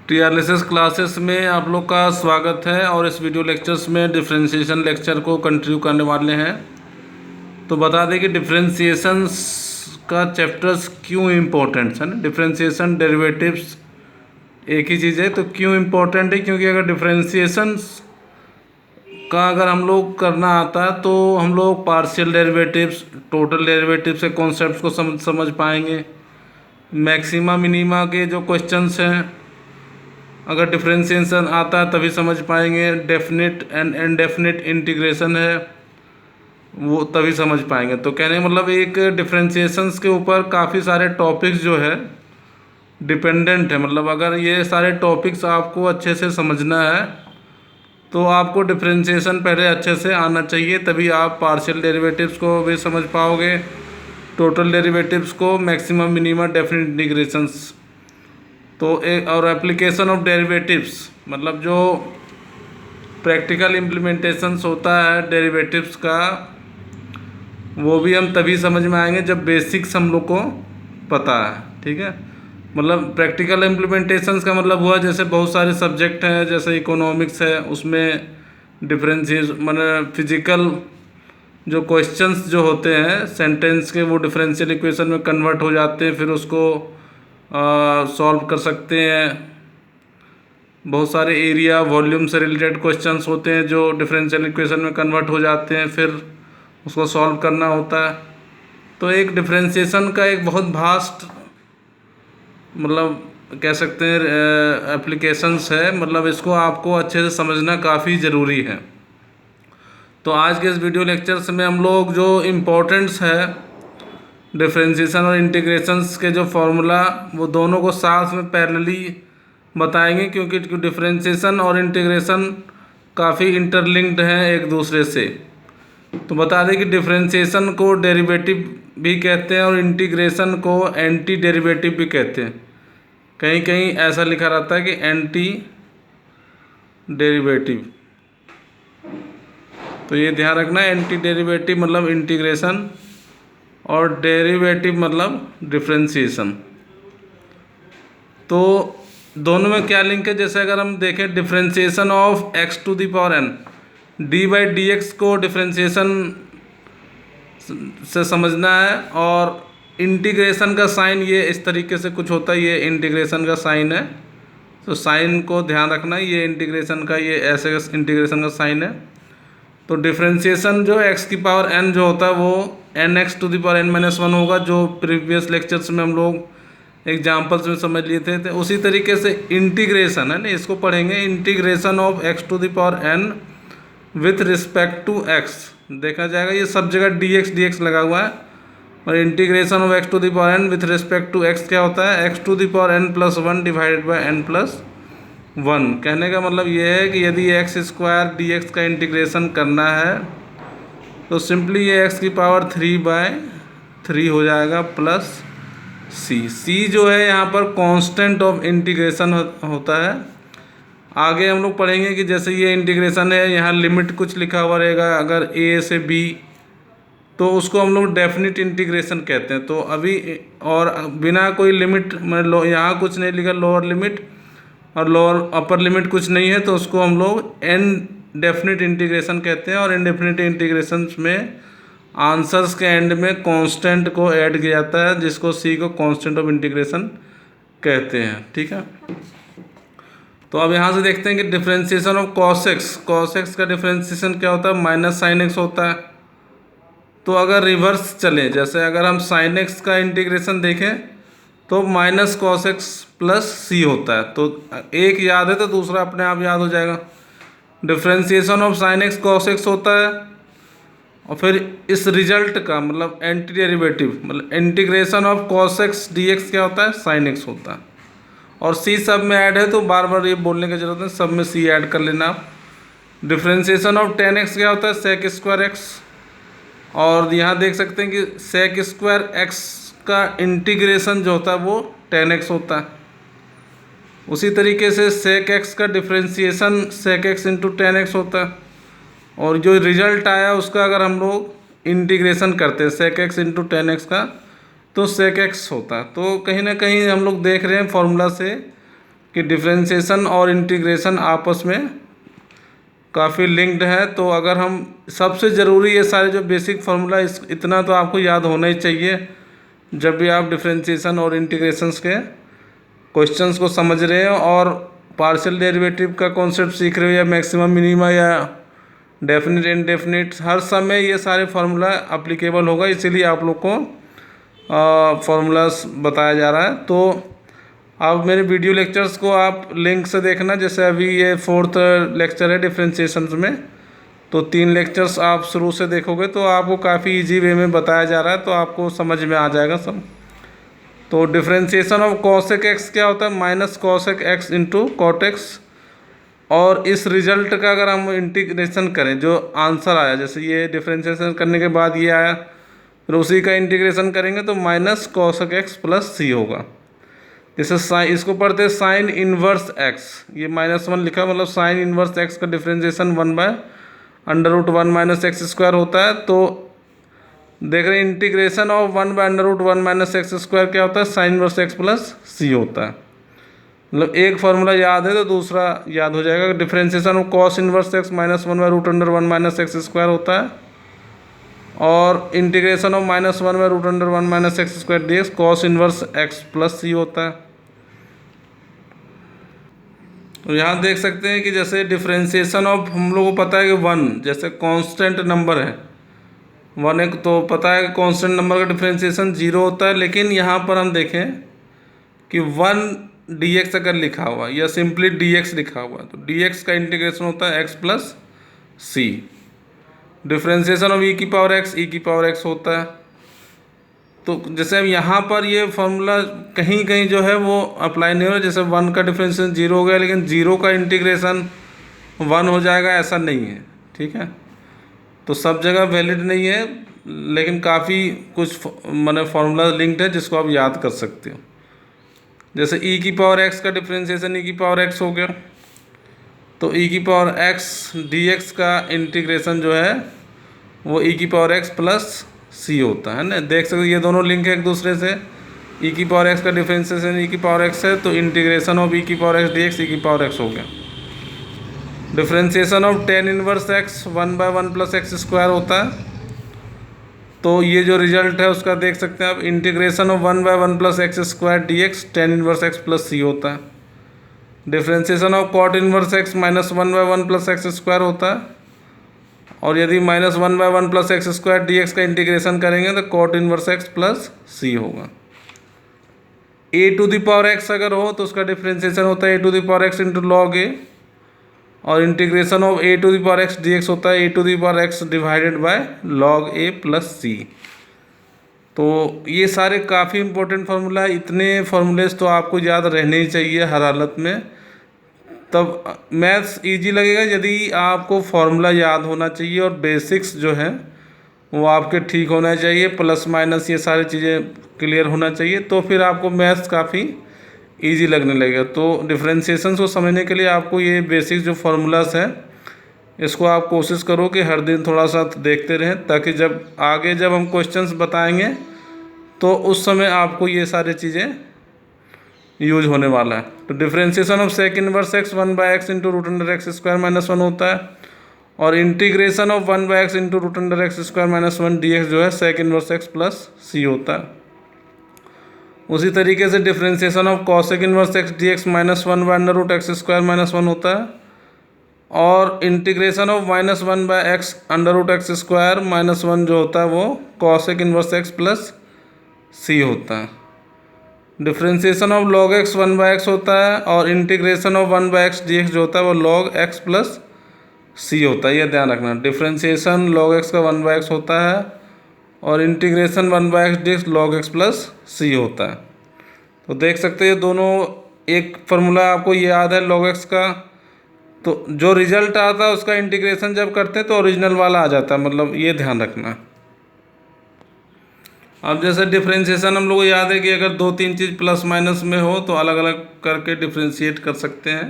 टीआरएलएसएस classes में आप लोग का स्वागत है। और इस वीडियो लेक्चर्स में डिफरेंशिएशन लेक्चर को कंटिन्यू करने वाले हैं। तो बता दें कि डिफरेंशिएशंस का चैप्टर्स क्यों इम्पोर्टेंट है ना। डिफरेंशिएशन डेरिवेटिव्स एक ही चीज़ है, तो क्यों इम्पोर्टेंट है, क्योंकि अगर डिफरेंशिएशंस का अगर हम लोग करना आता है तो हम लोग पार्शियल डेरिवेटिव्स, टोटल डेरिवेटिव्स के कॉन्सेप्ट्स को समझ पाएंगे। मैक्सिमा मिनिमा के जो क्वेश्चंस हैं अगर डिफरेंशिएशन आता है तभी समझ पाएंगे। डेफिनेट एंड इनडेफिनेट इंटीग्रेशन है वो तभी समझ पाएंगे। तो कहने का मतलब एक डिफरेंशिएशंस के ऊपर काफ़ी सारे टॉपिक्स जो है डिपेंडेंट है। मतलब अगर ये सारे टॉपिक्स आपको अच्छे से समझना है तो आपको डिफरेंशिएशन पहले अच्छे से आना चाहिए, तभी आप पार्शियल डेरिवेटिव्स को भी समझ पाओगे, टोटल डेरिवेटिव्स को, मैक्सिमम मिनिमम डेफिनेट इंटीग्रेशंस। तो एक और एप्लीकेशन ऑफ डेरिवेटिव्स मतलब जो प्रैक्टिकल इम्प्लीमेंटेशंस होता है डेरिवेटिव्स का वो भी हम तभी समझ में आएंगे जब बेसिक्स हम लोग को पता है। ठीक है, मतलब प्रैक्टिकल इम्प्लीमेंटेशंस का मतलब हुआ जैसे बहुत सारे सब्जेक्ट हैं, जैसे इकोनॉमिक्स है उसमें डिफरेंशिएशन मतलब फिजिकल जो क्वेश्चंस जो होते हैं सेंटेंस के वो डिफरेंशियल इक्वेशन में कन्वर्ट हो जाते हैं, फिर उसको सॉल्व कर सकते हैं। बहुत सारे एरिया वॉल्यूम से रिलेटेड क्वेश्चंस होते हैं जो डिफरेंशियल इक्वेशन में कन्वर्ट हो जाते हैं, फिर उसको सॉल्व करना होता है। तो एक डिफरेंशिएशन का एक बहुत वास्ट मतलब कह सकते हैं एप्लीकेशंस है, मतलब इसको आपको अच्छे से समझना काफ़ी ज़रूरी है। तो आज के इस वीडियो लेक्चर्स में हम लोग जो इम्पोर्टेंट्स है डिफरेंशिएशन और इंटीग्रेशंस के जो फॉर्मूला वो दोनों को साथ में पैरेलली बताएंगे, क्योंकि डिफरेंशिएशन और इंटीग्रेशन काफ़ी इंटरलिंक्ड हैं एक दूसरे से। तो बता दें कि डिफरेंशिएशन को डेरिवेटिव भी कहते हैं और इंटीग्रेशन को एंटी डेरिवेटिव भी कहते हैं। कहीं कहीं ऐसा लिखा रहता है कि एंटी डेरिवेटिव, तो ये ध्यान रखना। एंटी डेरिवेटिव मतलब इंटीग्रेशन और डेरिवेटिव मतलब डिफरेंशिएशन। तो दोनों में क्या लिंक है, जैसे अगर हम देखें differentiation of x to the power n, d by d x को डिफरेंशिएशन से समझना है, और इंटीग्रेशन का साइन ये इस तरीके से कुछ होता है, ये इंटीग्रेशन का साइन है, तो साइन को ध्यान रखना, ये इंटीग्रेशन का ये ऐसे इंटीग्रेशन का साइन है। तो डिफरेंशिएशन जो x की पावर n जो होता है वो nx to the power n-1 होगा, जो प्रीवियस लेक्चर्स में हम लोग एग्जाम्पल्स में समझ लिए थे। तो उसी तरीके से इंटीग्रेशन है ना, इसको पढ़ेंगे integration of x to the power n with respect to x। देखा जाएगा ये सब जगह dx लगा हुआ है, और integration of x to the power n with respect to x क्या होता है, x to the power n+1 divided by n+1। कहने का मतलब ये है कि यदि x² dx का इंटीग्रेशन करना है तो सिंपली ये x की पावर 3/3 हो जाएगा प्लस c जो है यहाँ पर कांस्टेंट ऑफ इंटीग्रेशन होता है। आगे हम लोग पढ़ेंगे कि जैसे ये इंटीग्रेशन है, यहाँ लिमिट कुछ लिखा हुआ रहेगा अगर a से b, तो उसको हम लोग डेफिनेट इंटीग्रेशन कहते हैं। तो अभी और बिना कोई लिमिट मतलब यहाँ कुछ नहीं लिखा लोअर लिमिट और लोअर अपर लिमिट कुछ नहीं है, तो उसको हम लोग इनडेफिनिट इंटीग्रेशन कहते हैं। और इनडेफिनिट इंटीग्रेशन में आंसर्स के एंड में कांस्टेंट को ऐड किया जाता है, जिसको सी को कांस्टेंट ऑफ इंटीग्रेशन कहते हैं। ठीक है, तो अब यहाँ से देखते हैं कि डिफरेंशिएशन ऑफ cos x का डिफरेंशिएशन क्या होता है, -sin x होता है। तो अगर रिवर्स चलें, जैसे अगर हम sin x का इंटीग्रेशन देखें तो -cos x प्लस सी होता है, तो एक याद है तो दूसरा अपने आप याद हो जाएगा। Differentiation of sin x cos x होता है, और फिर इस रिजल्ट का मतलब एंटी डेरिवेटिव मतलब integration of cos x dx क्या होता है, sin x होता है। और c सब में ऐड है तो बार बार ये बोलने की जरूरत है, सब में c ऐड कर लेना आप। डिफरेंशिएशन ऑफ tan x क्या होता है, sec² x, और यहाँ देख सकते हैं कि sec² x का इंटीग्रेशन जो होता है वो tan x होता है। उसी तरीके से sec x का differentiation sec x into tan x होता है, और जो रिजल्ट आया उसका अगर हम लोग इंटीग्रेशन करते हैं sec x into tan x का तो sec x होता है। तो कहीं ना कहीं हम लोग देख रहे हैं फॉर्मूला से कि डिफरेंशिएशन और इंटीग्रेशन आपस में काफ़ी लिंक्ड है। तो अगर हम सबसे ज़रूरी ये सारे जो बेसिक फार्मूला इतना तो आपको याद होना ही चाहिए जब भी आप डिफरेंशिएशन और इंटीग्रेशंस के क्वेश्चंस को समझ रहे हो और पार्शियल डेरिवेटिव का कॉन्सेप्ट सीख रहे हो या मैक्सिमम मिनिमा या डेफिनिट इनडेफिनिट, हर समय ये सारे फार्मूला अप्लीकेबल होगा, इसीलिए आप लोग को फार्मूलास बताया जा रहा है। तो आप मेरे वीडियो लेक्चर्स को आप लिंक से देखना, जैसे अभी ये 4th लेक्चर है डिफरेंशिएशन में, तो 3 लेक्चर्स आप शुरू से देखोगे तो आपको काफ़ी इजी वे में बताया जा रहा है, तो आपको समझ में आ जाएगा सब। तो डिफरेंशिएशन ऑफ कॉसेक एक्स क्या होता है, minus cosec x into cot x. और इस रिजल्ट का अगर हम इंटीग्रेशन करें, जो आंसर आया, जैसे ये डिफरेंशिएशन करने के बाद ये आया, फिर उसी का इंटीग्रेशन करेंगे तो minus cosec x plus c होगा। जैसे साइन, इसको पढ़ते हैं साइन इनवर्स एक्स, ये -1 लिखा, मतलब साइन इनवर्स एक्स का डिफरेंशिएशन 1/√1 माइनस एक्स स्क्वायर होता है। तो देख रहे हैं integration of 1/√1 minus x square क्या होता है, sine inverse x plus c होता है। मतलब एक फार्मूला याद है तो दूसरा याद हो जाएगा। Differentiation of cos inverse x -1/√1 minus x square होता है, और integration of -1/√1 minus x square d x cos inverse x plus c होता है। तो यहाँ देख सकते हैं कि जैसे डिफरेंशिएशन ऑफ, हम लोगों को पता है कि 1 जैसे कांस्टेंट नंबर है, 1 एक तो पता है कि कांस्टेंट नंबर का डिफरेंशिएशन 0 होता है। लेकिन यहाँ पर हम देखें कि 1 dx अगर लिखा हुआ या सिंपली dx लिखा हुआ है, तो dx का इंटीग्रेशन होता है x plus C. Differentiation of e की पावर x होता है। तो जैसे अब यहाँ पर ये फार्मूला कहीं कहीं जो है वो अप्लाई नहीं हो रहा, जैसे 1 का डिफरेंशिएशन 0 हो गया, लेकिन 0 का इंटीग्रेशन 1 हो जाएगा, ऐसा नहीं है, ठीक है। तो सब जगह वैलिड नहीं है, लेकिन काफ़ी कुछ माने फार्मूला लिंक्ड है जिसको आप याद कर सकते हो। जैसे e की पावर x का डिफरेंशिएशन e की पावर x हो गया, तो e की पावर x dx का इंटीग्रेशन जो है वो e की पावर x प्लस सी होता है ना। देख सकते ये दोनों लिंक है एक दूसरे से। e की पावर x का डिफरेंशिएशन e की पावर x है, तो इंटीग्रेशन ऑफ e की पावर x dx e की पावर x हो गया। Differentiation of tan inverse x 1/1 plus x square होता है। तो ये जो रिजल्ट है उसका देख सकते हैं आप, integration of 1/1 plus x square dx tan inverse x plus c होता है। Differentiation of cot inverse x -1/1 plus x square होता है, और यदि -1/1 प्लस एक्स स्क्वायर dx का इंटीग्रेशन करेंगे तो cot inverse x plus c होगा। a to the power x अगर हो तो उसका डिफरेंशिएशन होता है a to the power x into log a, और integration of a to the power x dx होता है a to the power x divided by log a plus c. तो ये सारे काफ़ी इंपॉर्टेंट फार्मूला, इतने फार्मूलेस तो आपको याद रहने ही चाहिए हर हालत में, तब मैथ्स इजी लगेगा। यदि आपको फार्मूला याद होना चाहिए और बेसिक्स जो है वो आपके ठीक होना चाहिए, प्लस माइनस ये सारी चीज़ें क्लियर होना चाहिए, तो फिर आपको मैथ्स काफ़ी इजी लगने लगेगा। तो डिफरेंशिएशन को समझने के लिए आपको ये बेसिक जो फार्मूलास हैं इसको आप कोशिश करो कि हर दिन थोड़ा सा देखते रहें, ताकि जब आगे जब हम क्वेश्चंस बताएंगे तो उस समय आपको ये सारी चीज़ें यूज होने वाला है। तो differentiation of sec inverse x 1/x into root under x square -1 होता है, और integration of 1/x into root under x square -1 dx जो है sec inverse x plus c होता है। उसी तरीके से differentiation of cosec inverse x dx -1/√x square -1 होता है, और integration of -1/x √x square -1 जो होता है वो cosec inverse x plus c होता है। Differentiation of log x 1/x होता है, और इंटीग्रेशन ऑफ 1/x dx जो होता है वो log x प्लस सी होता है। ये ध्यान रखना, डिफरेंशिएशन log x का 1/x होता है और integration 1/x dx log x plus c होता है। तो देख सकते हैं दोनों एक फार्मूला आपको याद है log x का, तो जो रिजल्ट आता है उसका इंटीग्रेशन जब करते हैं तो ओरिजिनल वाला आ जाता है, मतलब ये ध्यान रखना। अब जैसे डिफरेंशिएशन हम लोग को याद है कि अगर 2-3 चीज़ प्लस माइनस में हो तो अलग अलग करके डिफरेंशिएट कर सकते हैं।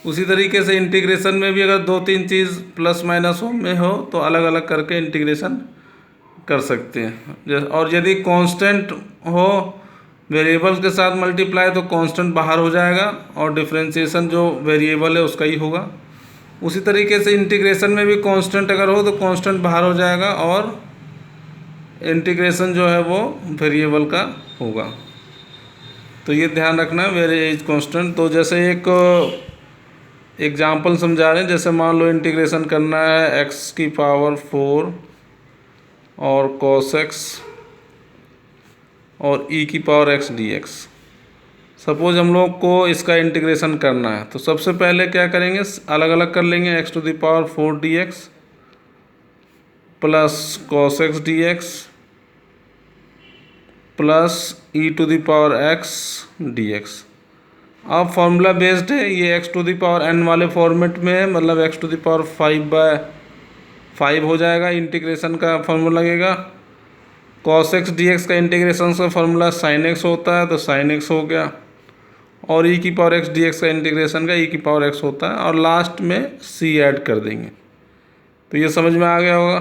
उसी तरीके से इंटीग्रेशन में भी अगर 2-3 चीज़ प्लस माइनस में हो तो अलग अलग करके इंटीग्रेशन कर सकते हैं। और यदि कांस्टेंट हो वेरिएबल के साथ मल्टीप्लाई तो कांस्टेंट बाहर हो जाएगा और डिफरेंशिएशन जो वेरिएबल है उसका ही होगा। उसी तरीके से इंटीग्रेशन में भी कांस्टेंट अगर हो तो कांस्टेंट बाहर हो जाएगा और इंटीग्रेशन जो है वो वेरिएबल का होगा। तो ये ध्यान रखना है वेरी इज कांस्टेंट। तो जैसे एक एग्जाम्पल समझा रहे हैं, जैसे मान लो इंटीग्रेशन करना है x की पावर 4 और cos x और e की पावर x dx। सपोज हम लोग को इसका इंटीग्रेशन करना है तो सबसे पहले क्या करेंगे, अलग अलग कर लेंगे। x to the power 4 dx plus cos x dx plus e to the power x dx। अब फॉर्मूला बेस्ड है, ये x to the power n वाले फॉर्मेट में है, मतलब x टू द पावर 5/5 हो जाएगा। इंटीग्रेशन का फॉर्मूला लगेगा। cos x dx का इंटीग्रेशन का फॉर्मूला sin x होता है तो sin x हो गया, और e की पावर x dx का इंटीग्रेशन का e की पावर x होता है, और लास्ट में c ऐड कर देंगे। तो ये समझ में आ गया होगा।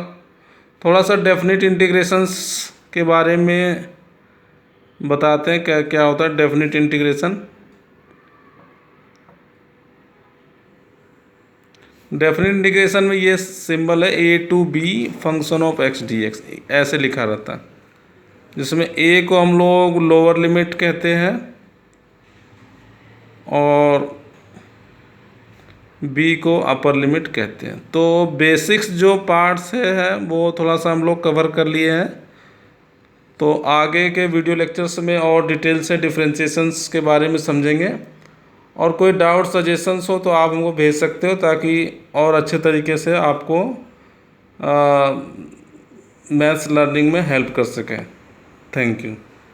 थोड़ा सा डेफिनेट इंटीग्रेशंस के बारे में बताते हैं, क्या क्या होता है डेफिनेट इंटीग्रेशन। डेफिनेट इंटीग्रेशन में ये सिंबल है a to b function of x dx, ऐसे लिखा रहता है, जिसमें a को हम लोग लोअर लिमिट कहते हैं और b को अपर लिमिट कहते हैं। तो बेसिक्स जो पार्ट्स है वो थोड़ा सा हम लोग कवर कर लिए हैं। तो आगे के वीडियो लेक्चर्स में और डिटेल से डिफरेंशिएशंस के बारे में समझेंगे, और कोई डाउट सजेशंस हो तो आप हमको भेज सकते हो, ताकि और अच्छे तरीके से आपको मैथ्स लर्निंग में हेल्प कर सकें। Thank you.